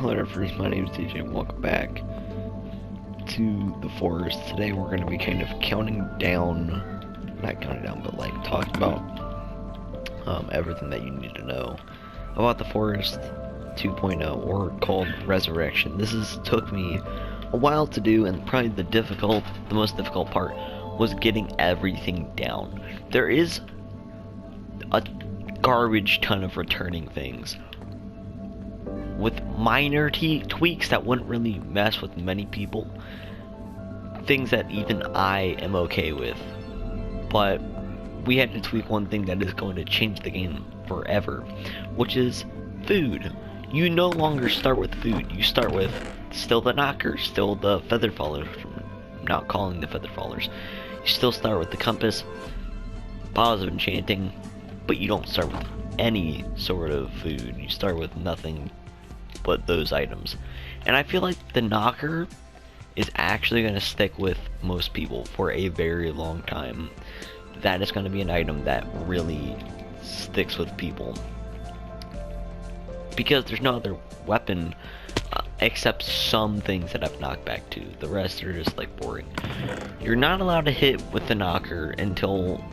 Hello Nerfers, my name is DJ and welcome back to the forest. Today we're going to be kind of counting down, not counting down, but like talking about everything that you need to know about the forest 2.0, or called Resurrection. Took me a while to do, and probably the most difficult part was getting everything down. There is a garbage ton of returning things with minor tweaks that wouldn't really mess with many people. Things that even I am okay with. But we had to tweak one thing that is going to change the game forever, which is food. You no longer start with food. You start with still the knockers, still the feather fallers. I'm not calling the feather fallers. You still start with the compass, bottles of enchanting, but you don't start with any sort of food. You start with nothing but those items. And I feel like the knocker is actually going to stick with most people for a very long time. That is going to be an item that really sticks with people, because there's no other weapon except some things that have knockback too. The rest are just like boring. You're not allowed to hit with the knocker until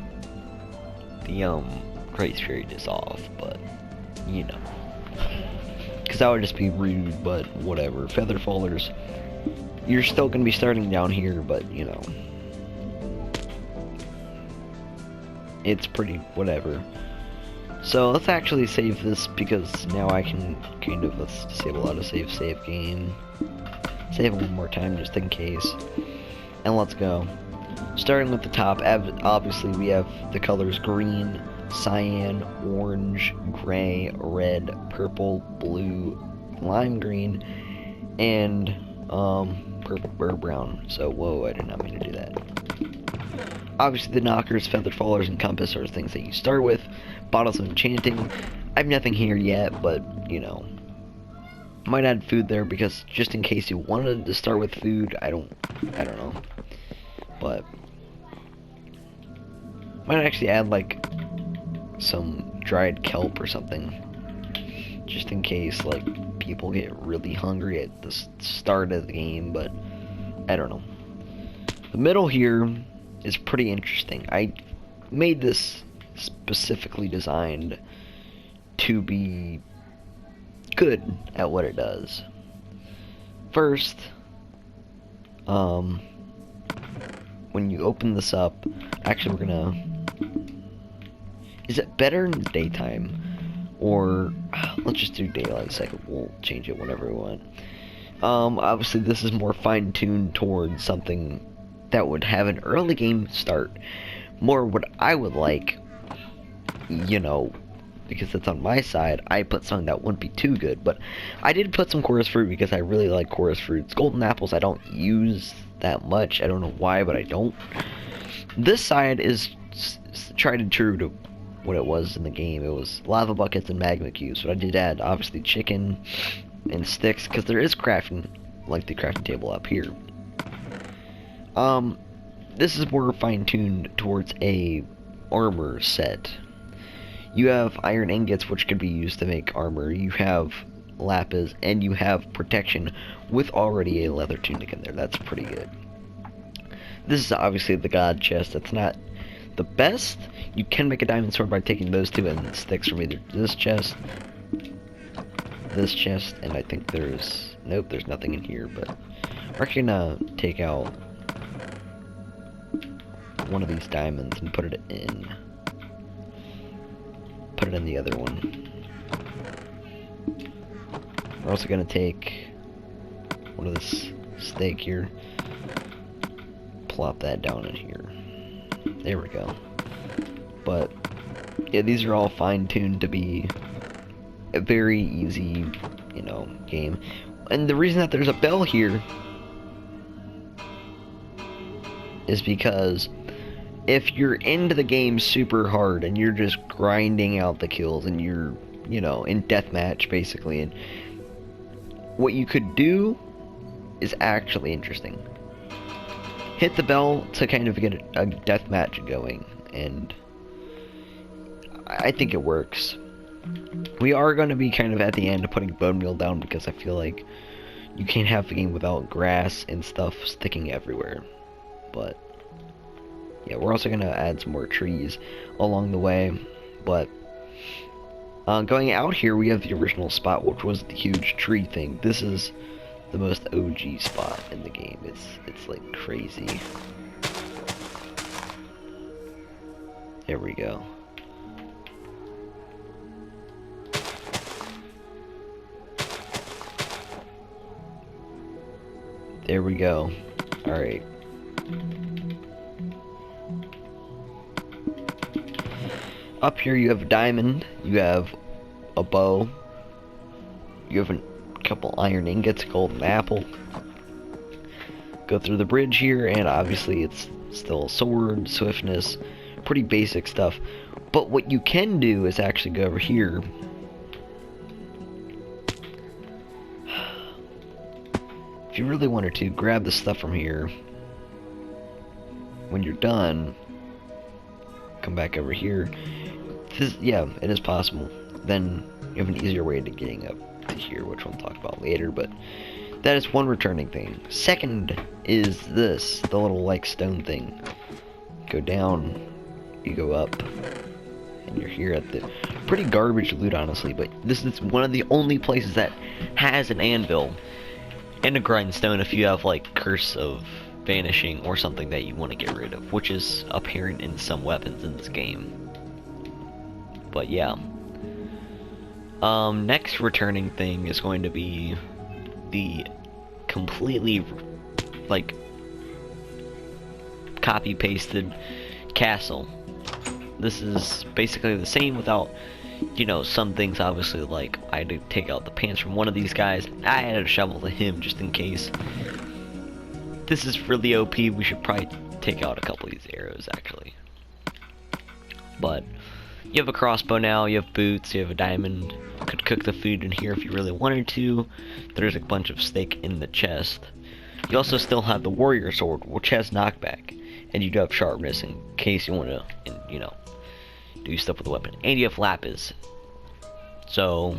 the grace period is off, but you know, because that would just be rude. But whatever. Feather fallers, you're still gonna be starting down here, but you know, it's pretty whatever. So let's actually save this, because now I can kind of, let's disable autosave, save game, save it one more time just in case, and let's go. Starting with the top, obviously we have the colors green, cyan, orange, gray, red, purple, blue, lime green, and purple burr brown. So whoa, I did not mean to do that. Obviously the knockers, feathered fallers, and compass are things that you start with. Bottles of enchanting, I have nothing here yet, but you know, might add food there, because just in case you wanted to start with food. I don't know, but might actually add like some dried kelp or something, just in case like people get really hungry at the start of the game. But I don't know. The middle here is pretty interesting. I made this specifically designed to be good at what it does. First, when you open this up, actually we're gonna, is it better in the daytime, or let's just do daylight second, we'll change it whenever we want. Obviously this is more fine-tuned towards something that would have an early game start, more what I would like, you know, because it's on my side. I put something that wouldn't be too good, but I did put some chorus fruit because I really like chorus fruits. Golden apples I don't use that much. I don't know why, but I don't. This side is tried and true to what it was in the game. It was lava buckets and magma cubes, but I did add obviously chicken and sticks, because there is crafting, like the crafting table up here. This is more fine-tuned towards a armor set. You have iron ingots, which could be used to make armor. You have lapis, and you have protection with already a leather tunic in there. That's pretty good. This is obviously the god chest. That's not the best. You can make a diamond sword by taking those two and sticks from either this chest, and I think there's, nope, there's nothing in here, but we're gonna take out one of these diamonds and put it in the other one. We're also gonna take one of this steak here, plop that down in here. There we go. But yeah, these are all fine-tuned to be a very easy, you know, game. And the reason that there's a bell here is because if you're into the game super hard and you're just grinding out the kills and you're, you know, in deathmatch basically, and what you could do is actually interesting. Hit the bell to kind of get a deathmatch going, and I think it works. we are going to be kind of at the end putting bone meal down because I feel like you can't have the game without grass and stuff sticking everywhere. But yeah, we're also going to add some more trees along the way. But going out here, we have the original spot, which was the huge tree thing. This is the most OG spot in the game. It's like crazy. There we go. There we go. Alright. Up here you have a diamond, you have a bow, you have a couple iron ingots, a golden apple. Go through the bridge here, and obviously it's still sword, swiftness, pretty basic stuff. But what you can do is actually go over here. If you really wanted to, grab the stuff from here. When you're done, come back over here. Yeah, it is possible. Then you have an easier way to getting up to here, which we'll talk about later, but that is one returning thing. Second is this, the little like stone thing. Go down, you go up, and you're here at the pretty garbage loot, honestly, but this is one of the only places that has an anvil and a grindstone if you have like Curse of Vanishing or something that you want to get rid of, which is apparent in some weapons in this game. But yeah. Next returning thing is going to be the completely like copy pasted castle. This is basically the same without, you know, some things obviously, like I had to take out the pants from one of these guys. I had a shovel to him just in case. This is really OP. We should probably take out a couple of these arrows actually. But you have a crossbow now, you have boots, you have a diamond. Could cook the food in here if you really wanted to. There's a bunch of steak in the chest. You also still have the warrior sword, which has knockback, and you do have sharpness in case you want to, you know, do stuff with the weapon. And you have lapis, so,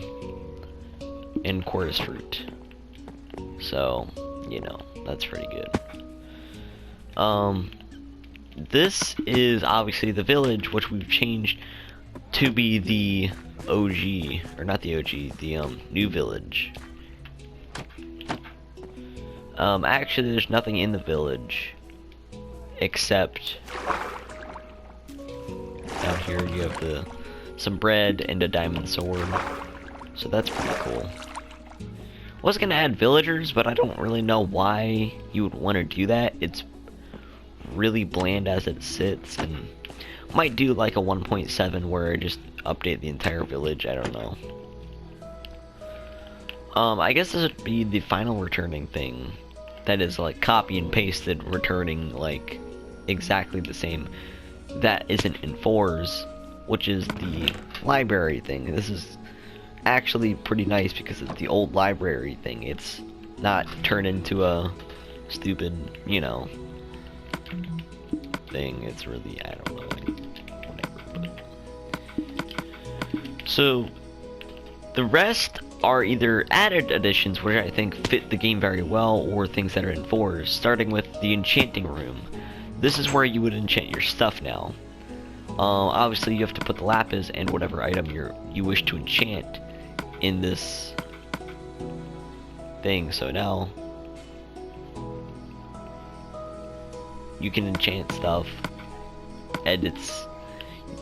and quartz fruit. So, you know, that's pretty good. This is obviously the village, which we've changed to be the OG, or not the OG, the new village. Actually there's nothing in the village except down here you have some bread and a diamond sword, so that's pretty cool. Was gonna add villagers, but I don't really know why you would want to do that. It's really bland as it sits, and might do like a 1.7 where I just update the entire village. I don't know. I guess this would be the final returning thing. That is like copy and pasted, returning like exactly the same. That isn't in 4s, which is the library thing. This is actually pretty nice because it's the old library thing. It's not turned into a stupid, you know, thing. It's really, I don't know, whatever. But. So the rest are either added additions, which I think fit the game very well, or things that are in 4s, starting with the enchanting room. This is where you would enchant your stuff now. Obviously you have to put the lapis and whatever item you wish to enchant in this thing. So now you can enchant stuff, and it's,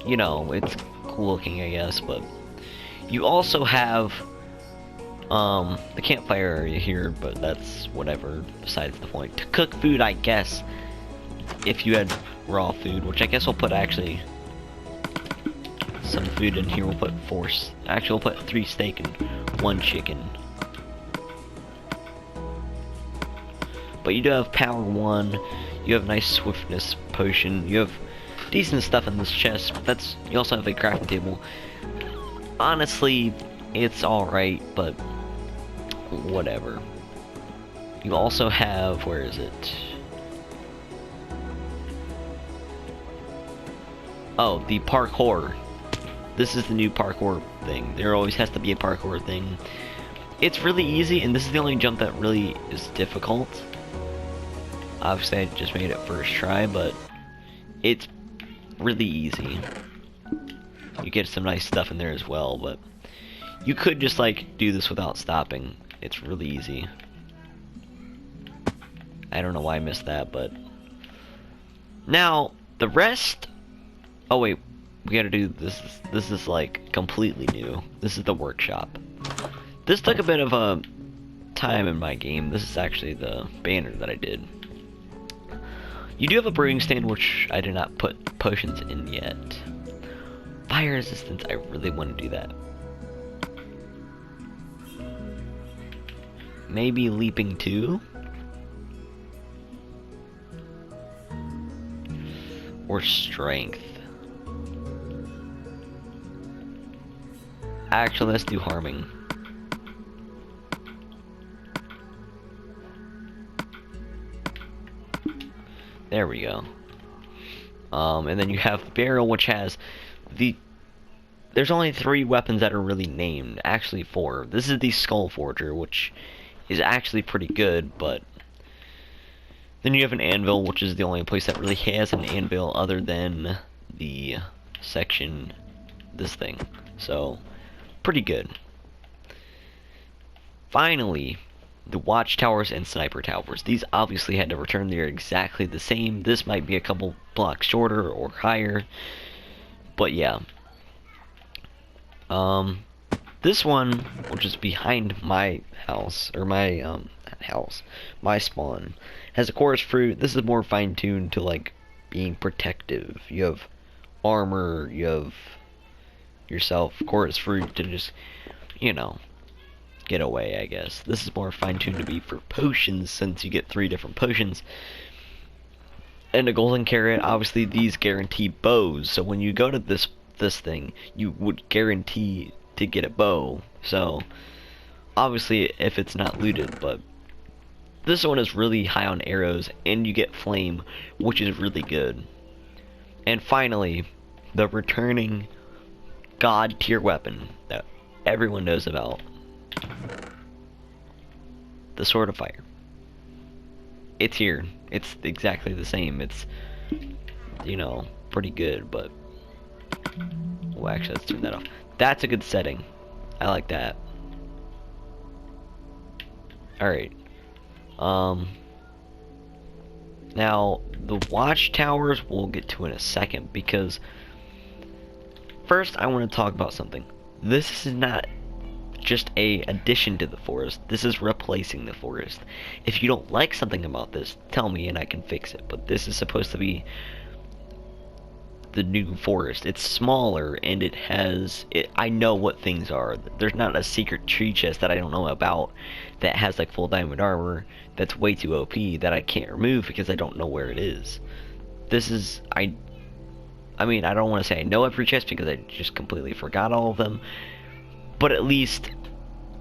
you know, it's cool looking, I guess. But you also have the campfire area here, but that's whatever, besides the point. To cook food, I guess, if you had raw food, which I guess we'll put actually some food in here. We'll put 4, actually we'll put 3 steak and 1 chicken. But you do have power 1, you have a nice swiftness potion, you have decent stuff in this chest, but that's, you also have a crafting table. Honestly, it's alright, but whatever. You also have, where is it? Oh, the parkour. This is the new parkour thing. There always has to be a parkour thing. It's really easy, and this is the only jump that really is difficult. Obviously, I just made it first try, but it's really easy. You get some nice stuff in there as well, but you could just like do this without stopping. It's really easy. I don't know why I missed that, but now the rest. Oh wait, we gotta do this. This is like completely new. This is the workshop. This took a bit of a time in my game. This is actually the banner that I did. You do have a brewing stand, which I did not put potions in yet. Fire resistance, I really want to do that. Maybe leaping too? Or strength. Actually, let's do harming. There we go. And then you have the barrel, which has there's only 3 weapons that are really named. Actually 4. This is the Skull Forger, which is actually pretty good, but then you have an anvil, which is the only place that really has an anvil other than the section, this thing. So, pretty good. Finally, the watchtowers and sniper towers. These obviously had to return. They're exactly the same. This might be a couple blocks shorter or higher, but yeah. This one, which is behind my house, or my my spawn, has a chorus fruit. This is more fine-tuned to like being protective. You have armor, you have yourself chorus fruit to just, you know, get away, I guess. This is more fine-tuned to be for potions, since you get 3 different potions. And a golden carrot, obviously these guarantee bows, so when you go to this thing, you would guarantee to get a bow. So obviously if it's not looted, but this one is really high on arrows, and you get flame, which is really good. And finally, the returning god tier weapon that everyone knows about. The Sword of Fire. It's here. It's exactly the same. It's, you know, pretty good, but well, actually, let's turn that off. That's a good setting. I like that. Alright. Now, the watchtowers we'll get to in a second, because first I want to talk about something. This is not just a addition to the forest. This is replacing the forest. If you don't like something about this, tell me and I can fix it. But this is supposed to be the new forest. It's smaller, and it has I know what things are. There's not a secret tree chest that I don't know about that has like full diamond armor that's way too OP that I can't remove because I don't know where it is. This is I mean, I don't want to say I know every chest because I just completely forgot all of them, but at least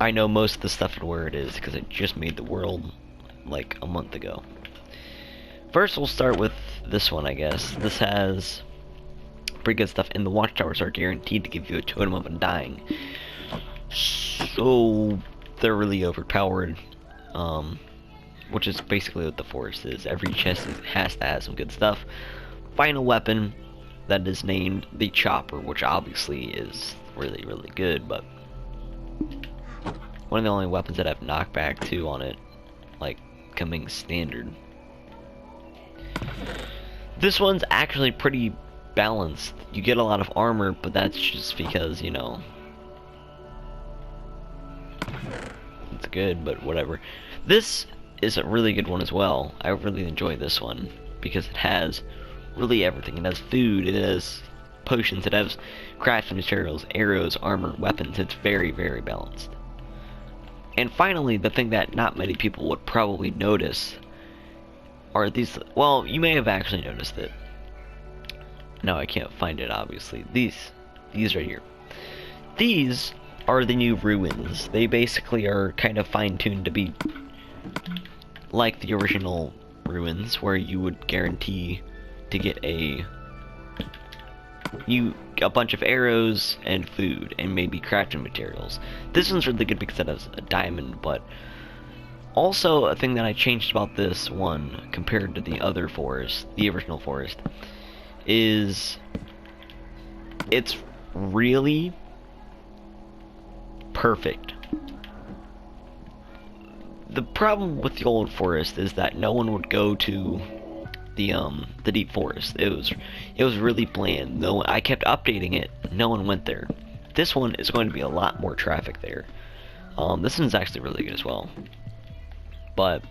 I know most of the stuff and where it is because I just made the world like a month ago. First we'll start with this one, I guess. This has pretty good stuff, and the watchtowers are guaranteed to give you a totem of undying. So they're really overpowered, which is basically what the forest is. Every chest has to have some good stuff. Final weapon that is named the Chopper, which obviously is really, really good, but one of the only weapons that have knockback too on it, like coming standard. This one's actually pretty balanced. You get a lot of armor, but that's just because, you know, it's good, but whatever. This is a really good one as well. I really enjoy this one because it has really everything. It has food, it has potions, it has crafting materials, arrows, armor, weapons. It's very, very balanced. And finally, the thing that not many people would probably notice are these. Well, you may have actually noticed it. No, I can't find it, obviously. These right here. These are the new ruins. They basically are kind of fine-tuned to be like the original ruins, where you would guarantee to get a you a bunch of arrows and food and maybe crafting materials. This one's really good because it has a diamond, but also a thing that I changed about this one compared to the other forest, the original forest, is it's really perfect. The problem with the old forest is that no one would go to the deep forest. It was really bland. No one, I kept updating it. No one went there. This one is going to be a lot more traffic there. This one's actually really good as well. But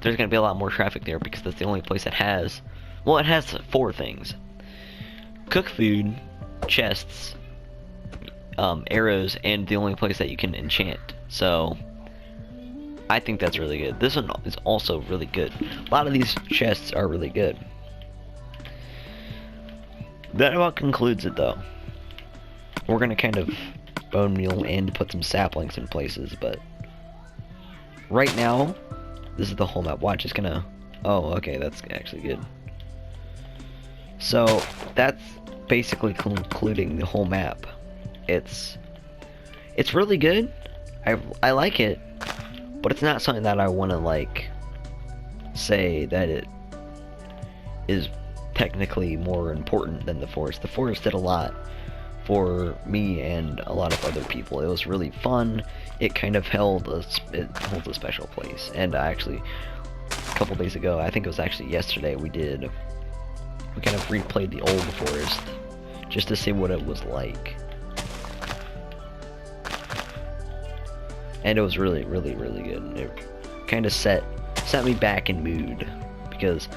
there's going to be a lot more traffic there because that's the only place that has, well, it has 4 things: cook food, chests, arrows, and the only place that you can enchant. So I think that's really good. This one is also really good. A lot of these chests are really good. That about concludes it, though. We're gonna kind of bone meal and put some saplings in places, but right now, this is the whole map. Watch, it's gonna... Oh, okay, that's actually good. So, that's basically concluding the whole map. It's really good. I like it, but it's not something that I want to, like, say that it is technically more important than the forest. The forest did a lot for me and a lot of other people. It was really fun. It kind of holds a special place. And actually, a couple days ago, I think it was actually yesterday, we kind of replayed the old forest just to see what it was like. And it was really, really, really good. And it kind of set me back in mood, because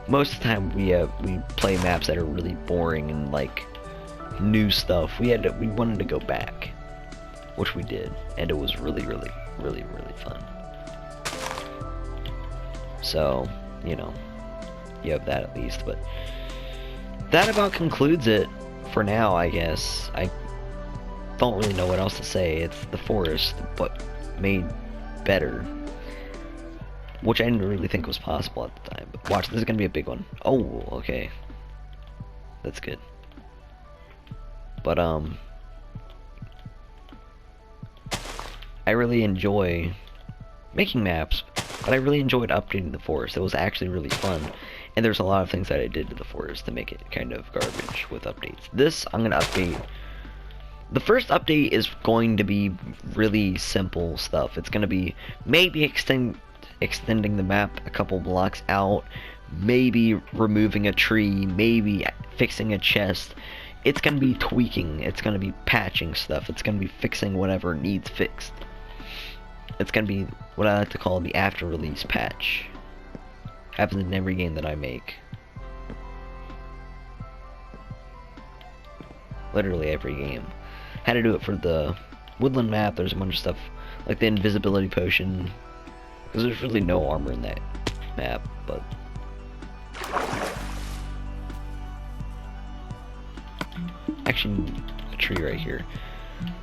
most of the time we play maps that are really boring and like new stuff. We wanted to go back, which we did, and it was really, really, really, really fun. So, you know, you have that at least. But that about concludes it for now, I guess. I don't really know what else to say. It's the forest, but made better, which I didn't really think was possible at the time. But watch, this is gonna be a big one. Oh, okay, that's good. But I really enjoy making maps, but I really enjoyed updating the forest. It was actually really fun, and there's a lot of things that I did to the forest to make it kind of garbage with updates. This, I'm gonna update. The first update is going to be really simple stuff. It's gonna be maybe extending the map a couple blocks out, maybe removing a tree, maybe fixing a chest. It's gonna be tweaking, it's gonna be patching stuff, it's gonna be fixing whatever needs fixed. It's gonna be what I like to call the after release patch. Happens in every game that I make. Literally every game. Had to do it for the woodland map. There's a bunch of stuff like the invisibility potion, because there's really no armor in that map, but actually a tree right here.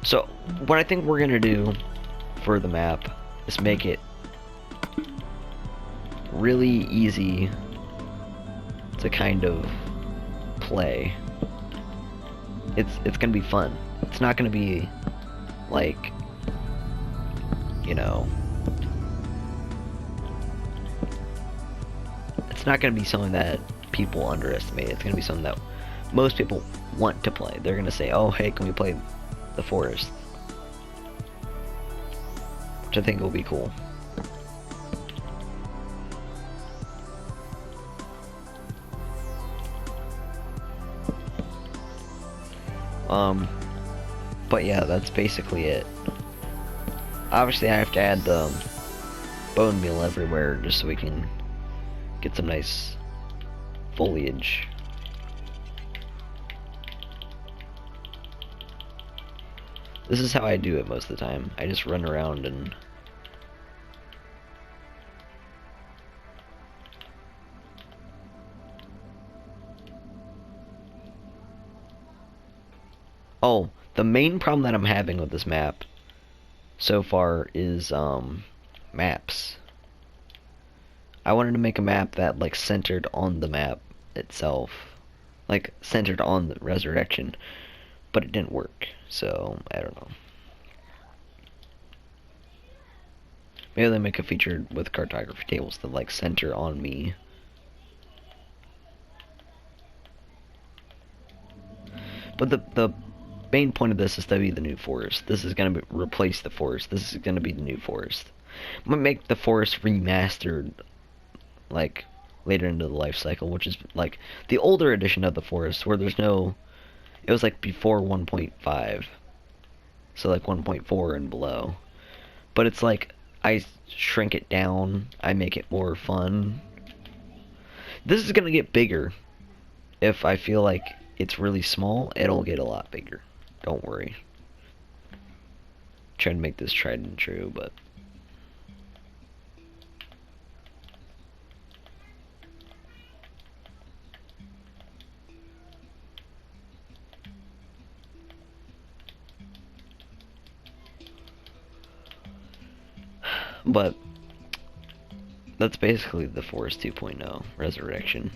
So what I think we're gonna do for the map is make it really easy to kind of play. It's gonna be fun. It's not gonna be like, you know, it's not gonna be something that people underestimate. It's gonna be something that most people want to play. They're gonna say, oh hey, can we play the forest? Which I think will be cool. But yeah, that's basically it. Obviously I have to add the bone meal everywhere just so we can get some nice foliage. This is how I do it most of the time. I just run around and oh, the main problem that I'm having with this map so far is maps. I wanted to make a map that like centered on the map, itself, like centered on the resurrection, but it didn't work. So I don't know. Maybe they make a feature with cartography tables that like center on me. But the main point of this is to be the new forest. This is gonna replace the forest. This is gonna be the new forest. I'm gonna make the forest remastered, like later into the life cycle, which is like the older edition of the forest, where there's no. It was like before 1.5, so like 1.4 and below. But it's like I shrink it down. I make it more fun. This is gonna get bigger. If I feel like it's really small, it'll get a lot bigger. Don't worry. Trying to make this tried and true, but that's basically the Forest 2.0 Resurrection.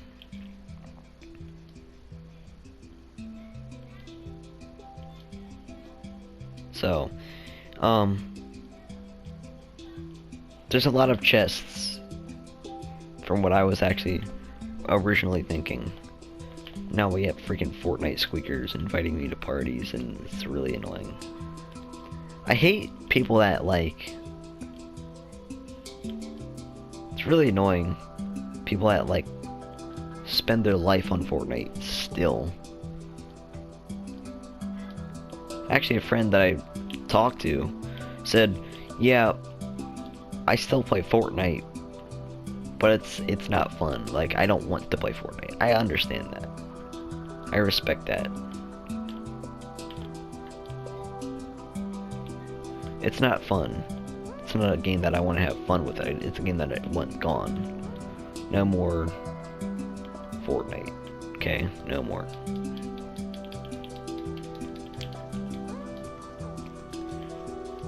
So, there's a lot of chests from what I was actually originally thinking. Now we have freaking Fortnite squeakers inviting me to parties, and it's really annoying. I hate people that like... It's really annoying. People that like spend their life on Fortnite still. Actually, a friend that I talked to said, yeah, I still play Fortnite, but it's not fun. Like, I don't want to play Fortnite. I understand that. I respect that. It's not fun. It's not a game that I want to have fun with. It's a game that I want gone. No more Fortnite. Okay? No more.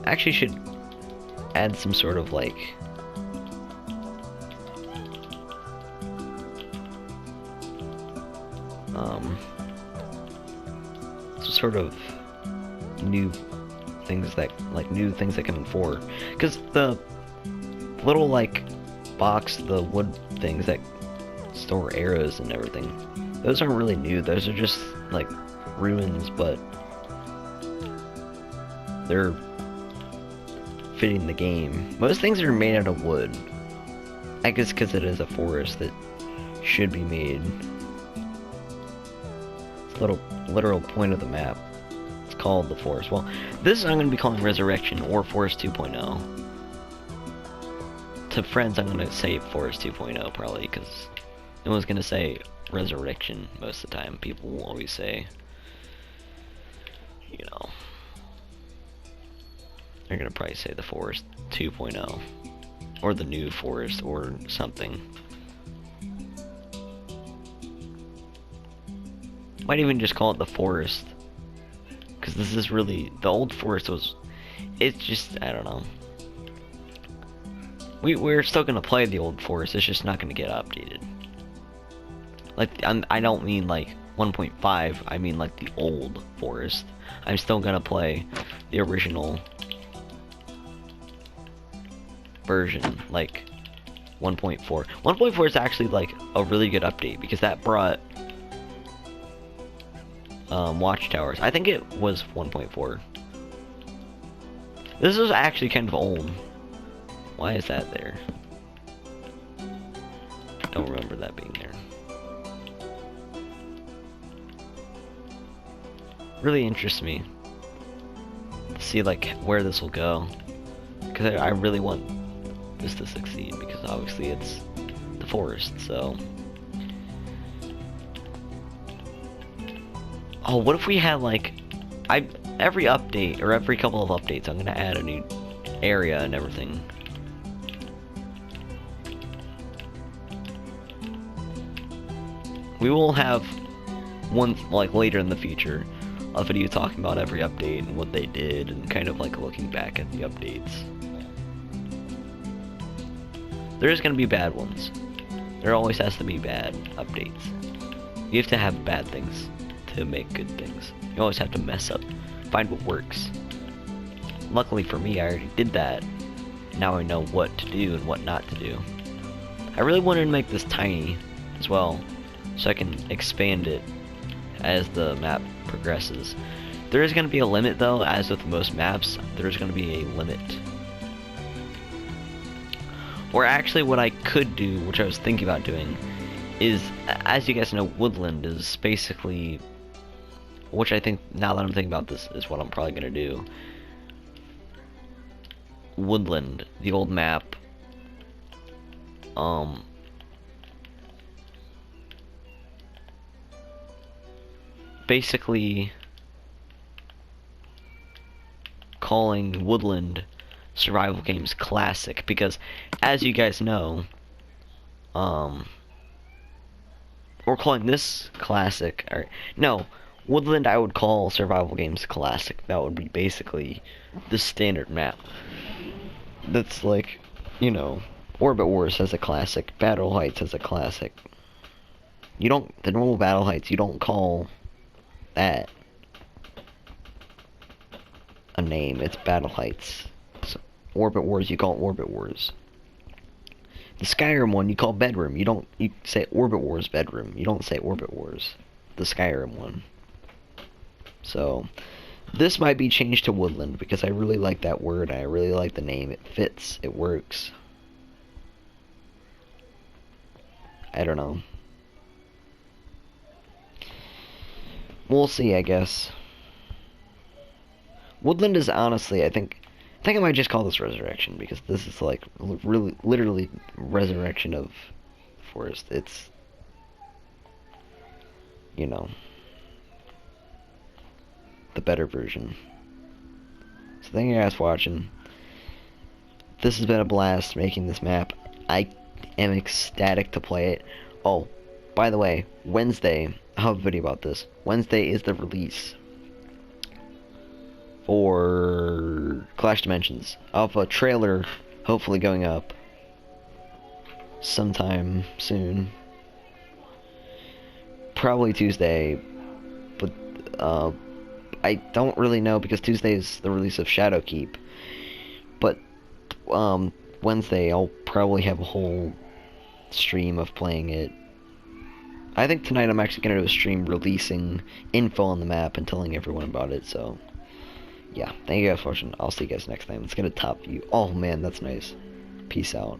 Actually should add some sort of like some sort of new things that come in 4, because the little like box, the wood things that store arrows and everything, those aren't really new. Those are just like ruins, but they're fitting the game. Most things are made out of wood. I guess because it is a forest that should be made. It's a literal point of the map. It's called the forest. Well, this I'm going to be calling Resurrection or Forest 2.0. To friends, I'm going to say Forest 2.0 probably, because no one's going to say Resurrection most of the time. People will always say, you know, they're gonna probably say the Forest 2.0 or the new Forest or something. Might even just call it the Forest, because this is really, the old Forest was, it's just, I don't know. We're still gonna play the old Forest, it's just not gonna get updated. Like, I don't mean like 1.5, I mean like the old Forest. I'm still gonna play the original version, like 1.4. 1.4 is actually like a really good update, because that brought watchtowers. I think it was 1.4. This was actually kind of old. Why is that there? Don't remember that being there. Really interests me to see like where this will go, because I really want this to succeed, because obviously it's the forest. So, oh, what if we had like, every update or every couple of updates I'm gonna add a new area and everything. We will have one like later in the future a video talking about every update and what they did, and kind of like looking back at the updates. There's gonna be bad ones. There always has to be bad updates. You have to have bad things to make good things. You always have to mess up, find what works. Luckily for me, I already did that. Now I know what to do and what not to do. I really wanted to make this tiny as well, so I can expand it as the map progresses. There is going to be a limit though, as with most maps, there's going to be a limit. Or actually what I could do, which I was thinking about doing, is, as you guys know, woodland is basically, which I think, now that I'm thinking about this, is what I'm probably going to do. Woodland, the old map, basically calling Woodland survival games classic, because as you guys know, we're calling this classic, or no, Woodland I would call survival games classic. That would be basically the standard map. That's like, you know, Orbit Wars has a classic, Battle Heights has a classic. You don't, the normal Battle Heights, you don't call that a name, it's Battle Heights. So, Orbit Wars, you call it Orbit Wars. The Skyrim one, you call Bedroom. You say Orbit Wars Bedroom. You don't say Orbit Wars. The Skyrim one. So, this might be changed to Woodland, because I really like that word, I really like the name. It fits, it works. I don't know. We'll see, I guess. Woodland is honestly, I think I might just call this Resurrection, because this is like really, literally resurrection of forest. It's, you know, the better version. So thank you guys for watching. This has been a blast making this map. I am ecstatic to play it. Oh, by the way, Wednesday, I'll have a video about this. Wednesday is the release for Clash Dimensions. I'll have a trailer hopefully going up sometime soon. Probably Tuesday, but I don't really know, because Tuesday is the release of Shadowkeep. But Wednesday I'll probably have a whole stream of playing it. I think tonight I'm actually going to do a stream releasing info on the map and telling everyone about it, so yeah, thank you guys for watching. I'll see you guys next time. Let's get a top view. Oh man, that's nice. Peace out.